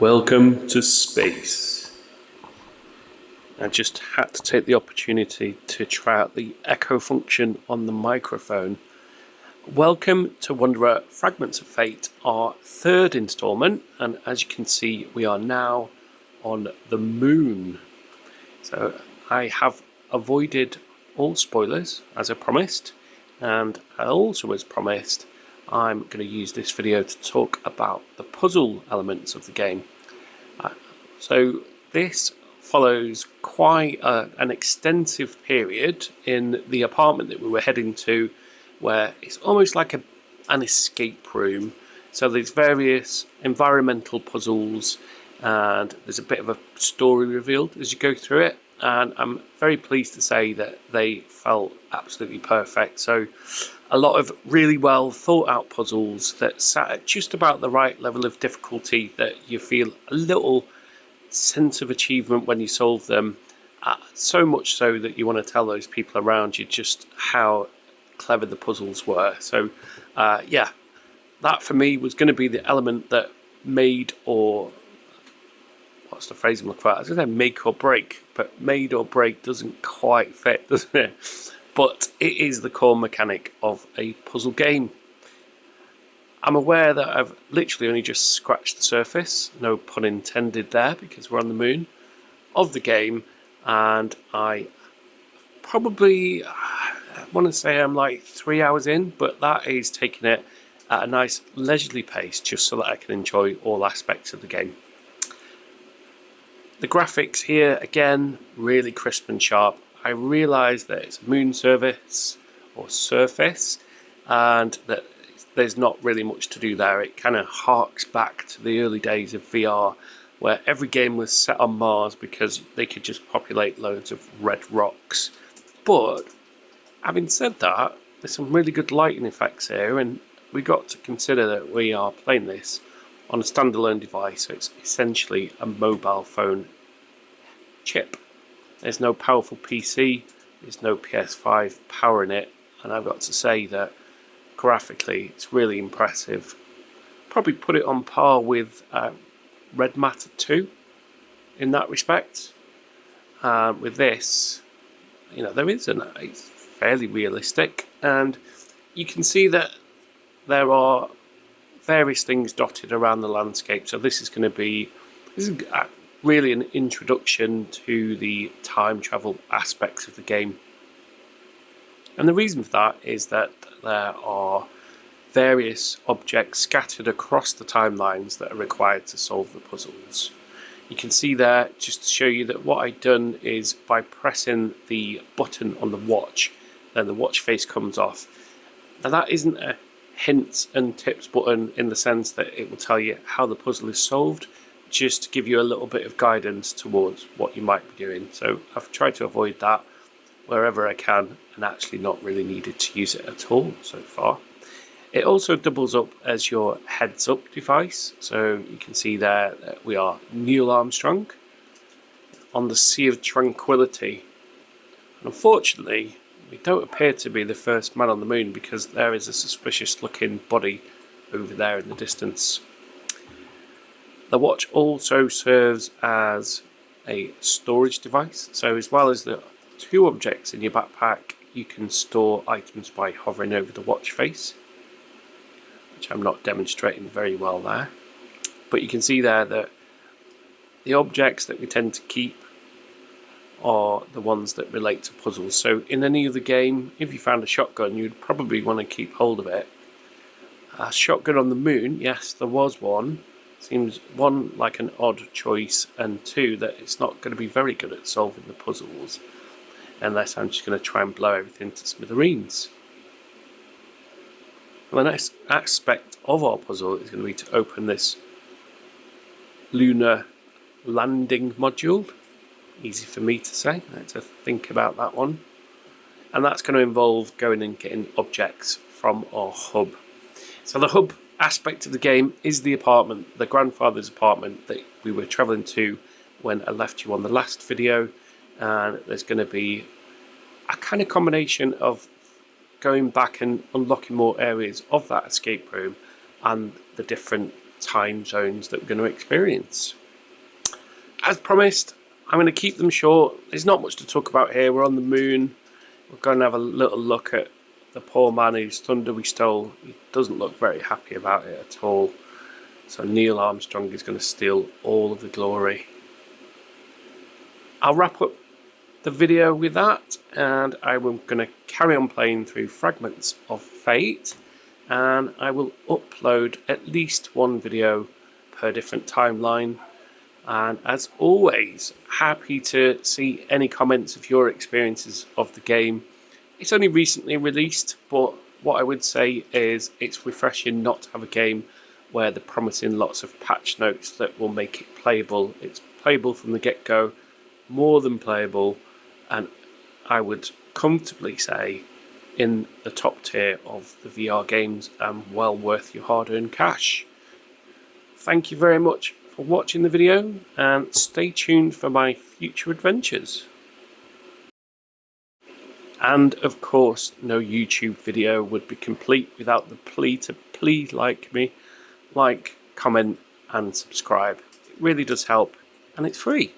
Welcome to space. I just had to take the opportunity to try out the echo function on the microphone. Welcome to Wanderer Fragments of Fate, our third installment, and as you can see, we are now on the moon. So I have avoided all spoilers as I promised, and I also as promised I'm going to use this video to talk about the puzzle elements of the game. So this follows quite an extensive period in the apartment that we were heading to, where it's almost like an escape room. So there's various environmental puzzles and there's a bit of a story revealed as you go through it, and I'm very pleased to say that they felt absolutely perfect. So a lot of really well thought out puzzles that sat at just about the right level of difficulty that you feel a little sense of achievement when you solve them, so much so that you want to tell those people around you just how clever the puzzles were. So yeah, that for me was going to be the element that made, or what's the phrase I'm looking for? I was going to say make or break, but made or break doesn't quite fit, doesn't it? But it is the core mechanic of a puzzle game. I'm aware that I've literally only just scratched the surface, no pun intended there because we're on the moon, of the game, and I probably want to say I'm like 3 hours in, but that is taking it at a nice leisurely pace just so that I can enjoy all aspects of the game. The graphics here, again, really crisp and sharp. I realise that it's a moon service or surface and that there's not really much to do there. It kind of harks back to the early days of VR, where every game was set on Mars because they could just populate loads of red rocks. But having said that, there's some really good lighting effects here, and we got to consider that we are playing this on a standalone device, so it's essentially a mobile phone chip. There's no powerful PC, there's no PS5 powering it, and I've got to say that graphically it's really impressive. Probably put it on par with Red Matter 2 in that respect. With this, you know, it's fairly realistic, and you can see that there are various things dotted around the landscape. So this is really an introduction to the time travel aspects of the game. And the reason for that is that there are various objects scattered across the timelines that are required to solve the puzzles. You can see there, just to show you that what I've done is by pressing the button on the watch, then the watch face comes off. Now that isn't a hints and tips button in the sense that it will tell you how the puzzle is solved, just to give you a little bit of guidance towards what you might be doing. So I've tried to avoid that wherever I can, and actually not really needed to use it at all so far. It also doubles up as your heads up device, so you can see there that we are Neil Armstrong on the Sea of Tranquility. And unfortunately, we don't appear to be the first man on the moon because there is a suspicious looking body over there in the distance. The watch also serves as a storage device, so as well as the two objects in your backpack, you can store items by hovering over the watch face, which I'm not demonstrating very well there. But you can see there that the objects that we tend to keep are the ones that relate to puzzles. So in any other game, if you found a shotgun, you'd probably want to keep hold of it. A shotgun on the moon, yes, there was one. Seems one like an odd choice, and two that it's not going to be very good at solving the puzzles unless I'm just going to try and blow everything to smithereens. Well, the next aspect of our puzzle is going to be to open this lunar landing module. Easy for me to say, I had to think about that one. And that's going to involve going and getting objects from our hub. So the hub aspect of the game is the apartment, the grandfather's apartment that we were travelling to when I left you on the last video. And there's going to be a kind of combination of going back and unlocking more areas of that escape room and the different time zones that we're going to experience. As promised, I'm going to keep them short. There's not much to talk about here. We're on the moon. We're going to have a little look at the poor man whose thunder we stole. He doesn't look very happy about it at all. So Neil Armstrong is going to steal all of the glory. I'll wrap up the video with that, and I'm going to carry on playing through Fragments of Fate, and I will upload at least one video per different timeline. And as always, happy to see any comments of your experiences of the game. It's only recently released, but what I would say is it's refreshing not to have a game where they're promising lots of patch notes that will make it playable. It's playable from the get-go, more than playable, and I would comfortably say in the top tier of the VR games and well worth your hard-earned cash. Thank you very much for watching the video, and stay tuned for my future adventures. And of course, no YouTube video would be complete without the plea to please like me, comment and subscribe. It really does help, and it's free.